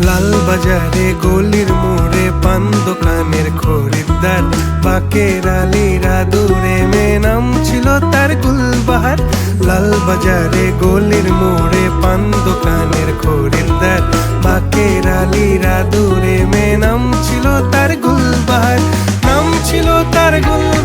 লাল বাজারে গলির মোড়ে পান দোকানের খরিদ্দার, বাকের আলীরা দূরে মেয়ে নাম ছিল তার গুলবাহার। লাল বাজারে গলির মোড়ে পান দোকানের খরিদ্দার, বাকের আলীরা দূরে মেয়ে নাম ছিল তার গুলবাহার, নাম ছিল তার গুলবাহার।